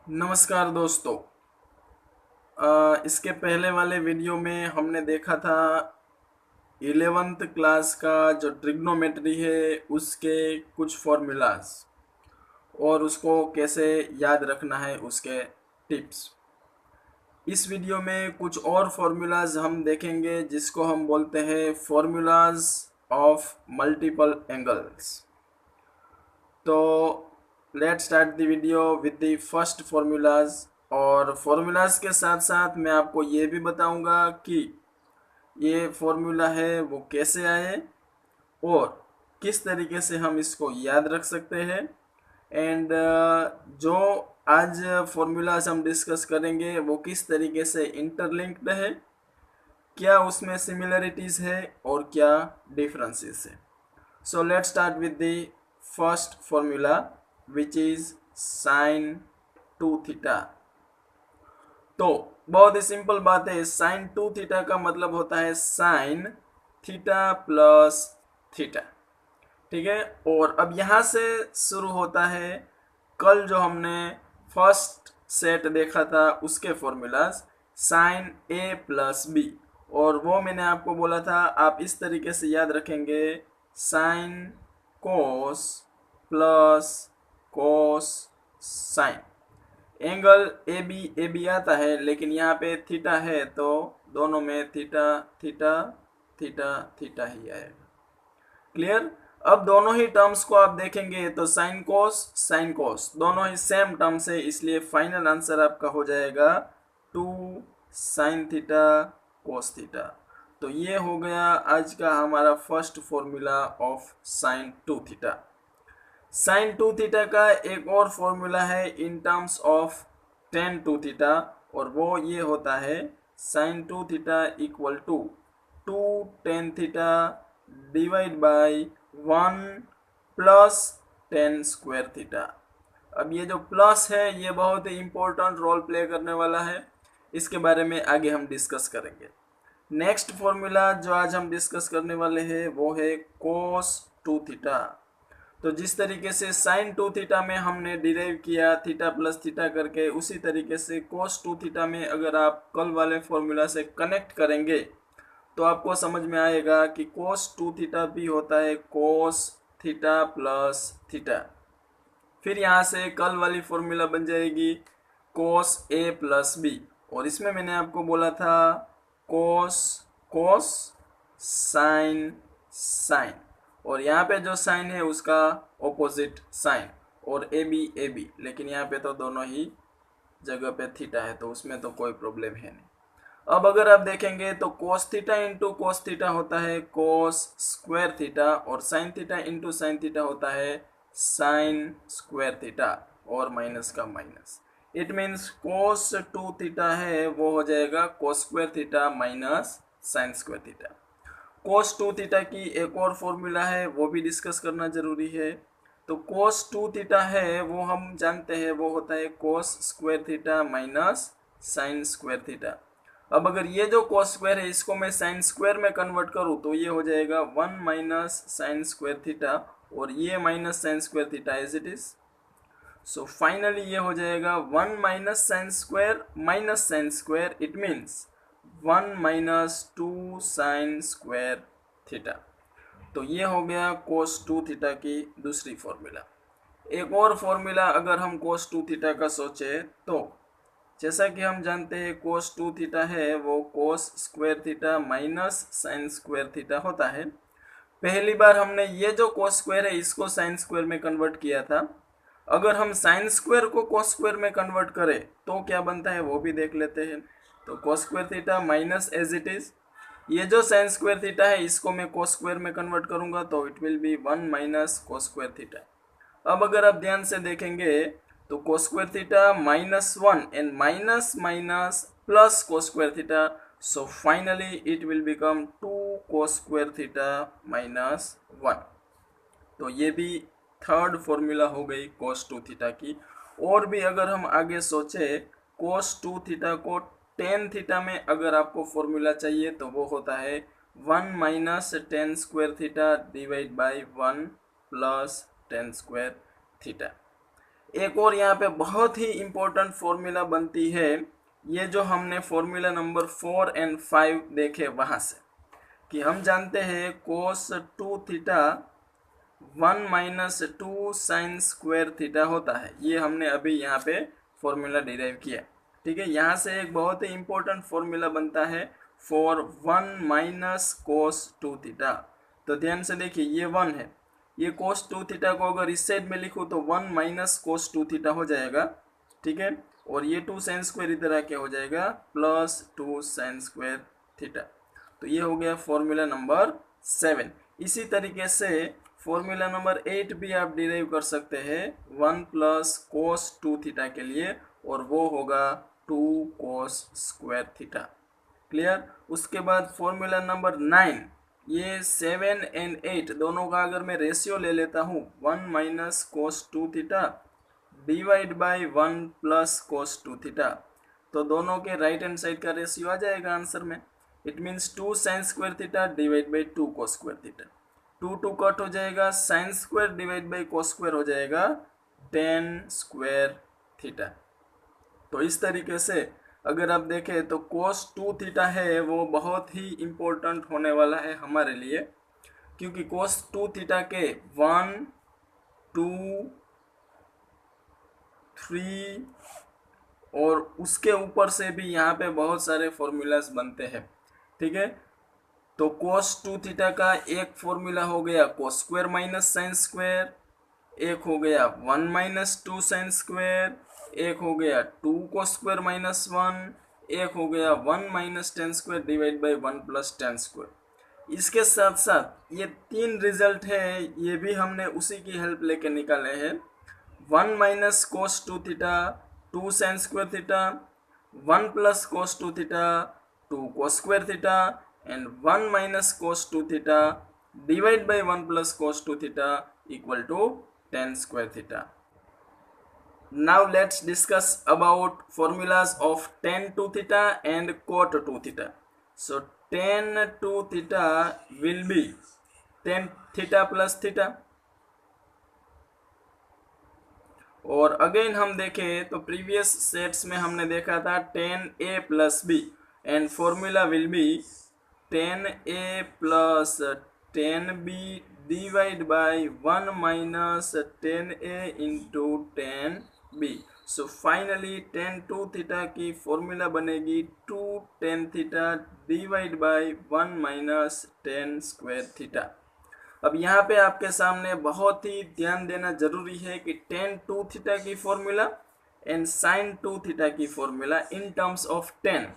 नमस्कार दोस्तों। इसके पहले वाले वीडियो में हमने देखा था 11th क्लास का जो ट्रिग्नोमेट्री है उसके कुछ फॉर्मूलाज और उसको कैसे याद रखना है उसके टिप्स। इस वीडियो में कुछ और फॉर्मूलाज हम देखेंगे जिसको हम बोलते हैं फॉर्मूलाज ऑफ मल्टीपल एंगल्स। तो let start the video with the first formulas. और फॉर्मूलाज के साथ साथ मैं आपको ये भी बताऊंगा कि ये फॉर्मूला है वो कैसे आए और किस तरीके से हम इसको याद रख सकते हैं। एंड जो आज फॉर्मूलाज हम डिस्कस करेंगे वो किस तरीके से इंटरलिंक्ड है, क्या उसमें सिमिलरिटीज है और क्या डिफरेंसेस है। So let's start with the first formula which is sine 2 theta. तो बहुत ही सिंपल बात है, साइन 2 थीटा का मतलब होता है साइन थीटा प्लस थीटा। ठीक है, और अब यहाँ से शुरू होता है कल जो हमने फर्स्ट सेट देखा था उसके फॉर्मूलाज साइन ए प्लस बी। और वो मैंने आपको बोला था आप इस तरीके से याद रखेंगे sine cos plus cos sine. Angle A B आता है लेकिन यहाँ पे थीटा है तो दोनों में थीटा थीटा थीटा थीटा ही आएगा। क्लियर। अब दोनों ही टर्म्स को आप देखेंगे तो साइन कोस दोनों ही सेम टर्म्स है, इसलिए फाइनल आंसर आपका हो जाएगा 2 sin थीटा कोस थीटा। तो ये हो गया आज का हमारा first formula of sin 2 theta. sin 2 theta का एक और फॉर्मूला है in terms of tan 2 theta और वो ये होता है sin 2 theta equal to 2 tan theta divide by 1 plus tan2 theta. अब ये जो प्लस है ये बहुत ही इंपॉर्टेंट रोल प्ले करने वाला है, इसके बारे में आगे हम डिस्कस करेंगे। नेक्स्ट फॉर्मूला जो आज हम डिस्कस करने वाले हैं वो है cos 2 थीटा। तो जिस तरीके से sin 2 थीटा में हमने डिराइव किया थीटा प्लस थीटा करके, उसी तरीके से cos 2 थीटा में अगर आप कल वाले फॉर्मूला से कनेक्ट करेंगे तो आपको समझ में आएगा कि cos 2 थीटा भी होता है cos थीटा प्लस थीटा। फिर यहाँ से कल वाली फॉर्मूला बन जाएगी cos ए प्लस बी, और इसमें मैंने आपको बोला था cos cos साइन साइन, और यहाँ पे जो साइन है उसका ऑपोजिट साइन, और ए बी, लेकिन यहाँ पे तो दोनों ही जगह पे थीटा है तो उसमें तो कोई प्रॉब्लम है नहीं। अब अगर आप देखेंगे तो cos theta into cos theta होता है cos स्क्वायर थीटा, और sin theta into sine theta होता है sin स्क्वायर थीटा, और माइनस का minus. It means cos 2 theta है वो हो जाएगा cos square theta minus sin square theta. cos 2 theta की एक और फॉर्मूला है वो भी डिस्कस करना जरूरी है। तो cos 2 थीटा है वो हम जानते हैं वो होता है cos square theta minus sin square theta. अब अगर ये जो cos स्क्वायर है इसको मैं sin स्क्वायर में कन्वर्ट करूँ तो ये हो जाएगा 1 माइनस sin स्क्वायर थीटा, और ये minus sin square theta as it is. So finally ये हो जाएगा 1 minus sin square, it means 1 minus 2 sin square theta. तो ये हो गया cos 2 थीटा की दूसरी फॉर्मूला। एक और फॉर्मूला अगर हम cos 2 थीटा का सोचे तो जैसा कि हम जानते हैं cos 2 थीटा है वो cos square theta minus sine square theta होता है। पहली बार हमने ये जो cos स्क्वायर है इसको साइन स्क्वायर में कन्वर्ट किया था। अगर हम साइन स्क्वायर को cos स्क्वायर में कन्वर्ट करें तो क्या बनता है वो भी देख लेते हैं। तो cos square theta minus as it is, ये जो साइन स्क्वायर थीटा है इसको मैं cos स्क्वायर में कन्वर्ट करूंगा तो it will be 1 minus cos square theta. अब अगर आप ध्यान से देखेंगे तो cos square theta -1 and minus minus plus cos square theta, so finally it will become 2 cos square theta -1। तो ये भी थर्ड फॉर्मूला हो गई cos 2 थीटा की। और भी अगर हम आगे सोचे cos 2 थीटा को tan थीटा में अगर आपको फॉर्मूला चाहिए तो वो होता है 1 minus tan square theta divide by 1 plus tan square theta. एक और यहाँ पे बहुत ही इम्पोर्टेंट फॉर्मूला बनती है, ये जो हमने फॉर्मूला नंबर 4 और 5 देखे वहाँ से, कि हम जानते हैं कोस 2 theta 1 minus 2 sine square theta होता है। ये हमने अभी यहाँ पे फॉर्मूला डिराइव किया। ठीक है, यहाँ से एक बहुत ही इम्पोर्टेंट फॉर्मूला बनता है फॉर 1 माइनस कोस 2 थीटा। तो ध्यान से देखिए, ये 1 है, ये कोस 2 थीटा को अगर इस साइड में लिखूँ तो 1 माइनस कोस 2 थीटा हो जाएगा। ठीक है, और ये 2 साइन स्क्वायर इधर आके हो जाएगा प्लस 2 साइन स्क्वायर थीटा। तो ये हो गया फॉर्मूला नंबर 7। इसी तरीके से फॉर्मूला नंबर 8 भी आप डिराइव कर सकते हैं 1 प्लस कोस 2 थीटा के लिए, और वो होगा 2 कोस स्क्वायर थीटा। क्लियर। उसके बाद फॉर्मूला नंबर 9, ये 7 और 8 दोनों का अगर मैं रेशियो ले लेता हूँ 1 minus cos 2 theta divide by 1 plus cos 2 theta, तो दोनों के राइट हैंड साइड का रेशियो आ जाएगा आंसर में। It means 2 sine square theta divide by 2 cos square theta. 2 cut हो जाएगा, sine square divide by cos square हो जाएगा 10 स्क्वायर थीटा। तो इस तरीके से अगर आप देखें तो कोस 2 थीटा है वो बहुत ही इम्पोर्टेंट होने वाला है हमारे लिए, क्योंकि कोस 2 थीटा के 1, 2, 3 और उसके ऊपर से भी यहाँ पे बहुत सारे फॉर्मूलाज बनते हैं। ठीक है, तो कोस 2 थीटा का एक फॉर्मूला हो गया cos square minus sine square, एक हो गया 1 माइनस 2 साइन स्क्वायर, एक हो गया 2 कोस स्क्वायर माइनस 1, एक हो गया 1 minus 10 square divide by 1 plus 10 square. इसके साथ साथ ये 3 रिजल्ट है, ये भी हमने उसी की हेल्प लेके निकाले हैं। 1 minus cos 2 theta 2 sine square theta, 1 plus cos 2 theta 2 cos square theta, and 1 minus cos 2 theta divided by 1 plus cos 2 theta equal to 10 square theta. Now let's discuss about formulas of tan 2 theta and cot 2 theta. So tan 2 theta will be tan theta plus theta. और again हम देखें तो previous sets में हमने देखा था tan a plus b and formula will be tan a plus tan b divided by 1 minus tan a into tan b. So finally tan 2 theta की formula बनेगी 2 tan theta divided by 1 minus tan square theta. अब यहाँ पे आपके सामने बहुत ही ध्यान देना जरूरी है कि tan 2 थीटा की फॉर्मूला एंड sin 2 थीटा की formula in terms of tan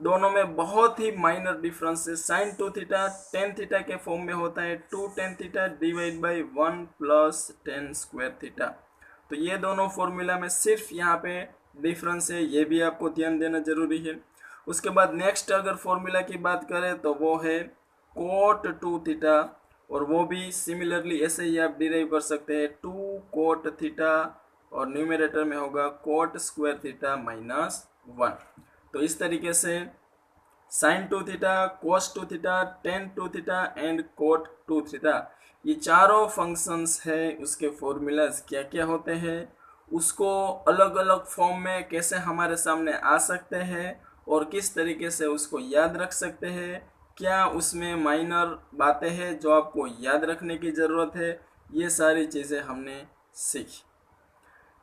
दोनों में बहुत ही माइनर डिफरेंस है। sin 2 थीटा tan थीटा के फॉर्म में होता है 2 tan theta divide by 1 plus tan square theta. तो ये दोनों फॉर्मूला में सिर्फ यहाँ पे डिफरेंस है, ये भी आपको ध्यान देना जरूरी है। उसके बाद नेक्स्ट अगर फॉर्मूला की बात करें तो वो है cot 2 थीटा, और वो भी सिमिलरली ऐसे ही आप डिराइव कर सकते हैं 2 cot थीटा, और न्यूमरेटर में होगा cot स्क्वायर थीटा माइनस 1। तो इस तरीके से sin 2 theta, cos 2 theta, tan 2 theta and cot 2 theta, ये चारों फंक्शंस है, उसके फॉर्मूलाज क्या क्या होते हैं, उसको अलग अलग फॉर्म में कैसे हमारे सामने आ सकते हैं और किस तरीके से उसको याद रख सकते हैं, क्या उसमें माइनर बातें हैं जो आपको याद रखने की ज़रूरत है, ये सारी चीज़ें हमने सीखी।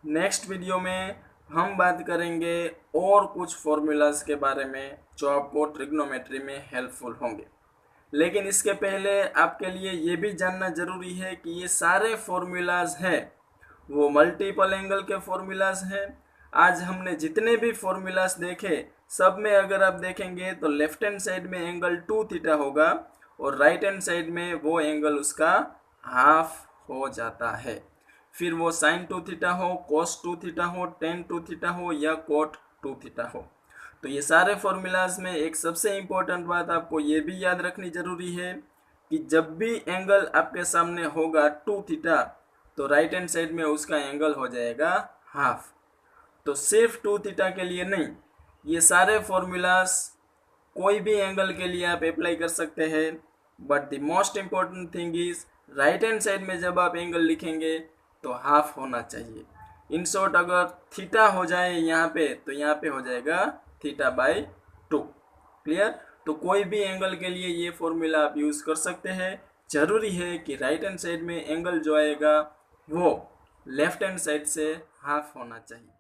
नेक्स्ट वीडियो में हम बात करेंगे और कुछ फॉर्मूलाज के बारे में जो आपको ट्रिग्नोमेट्री में हेल्पफुल होंगे। लेकिन इसके पहले आपके लिए ये भी जानना ज़रूरी है कि ये सारे फॉर्मूलाज हैं वो मल्टीपल एंगल के फॉर्मूलाज हैं। आज हमने जितने भी फॉर्मूलाज देखे सब में अगर आप देखेंगे तो लेफ्ट हैंड साइड में एंगल 2 थीटा होगा और राइट हैंड साइड में वो एंगल उसका हाफ हो जाता है। फिर वो sin 2 थीटा हो, cos 2 थीटा हो, tan 2 थीटा हो या cot 2 थीटा हो। तो ये सारे फॉर्मूलाज में एक सबसे इम्पोर्टेंट बात आपको ये भी याद रखनी ज़रूरी है कि जब भी एंगल आपके सामने होगा 2 थीटा तो राइट हैंड साइड में उसका एंगल हो जाएगा हाफ। तो सिर्फ 2 थीटा के लिए नहीं, ये सारे फॉर्मूलाज कोई भी एंगल के लिए आप अप्लाई कर सकते हैं, but the most important thing is right hand side में जब आप एंगल लिखेंगे तो हाफ होना चाहिए। इन शॉर्ट अगर थीटा हो जाए यहाँ पे तो यहाँ पे हो जाएगा θ/2। क्लियर। तो कोई भी एंगल के लिए ये फॉर्मूला आप यूज़ कर सकते हैं। जरूरी है कि राइट हैंड साइड में एंगल जो आएगा वो लेफ्ट हैंड साइड से हाफ होना चाहिए।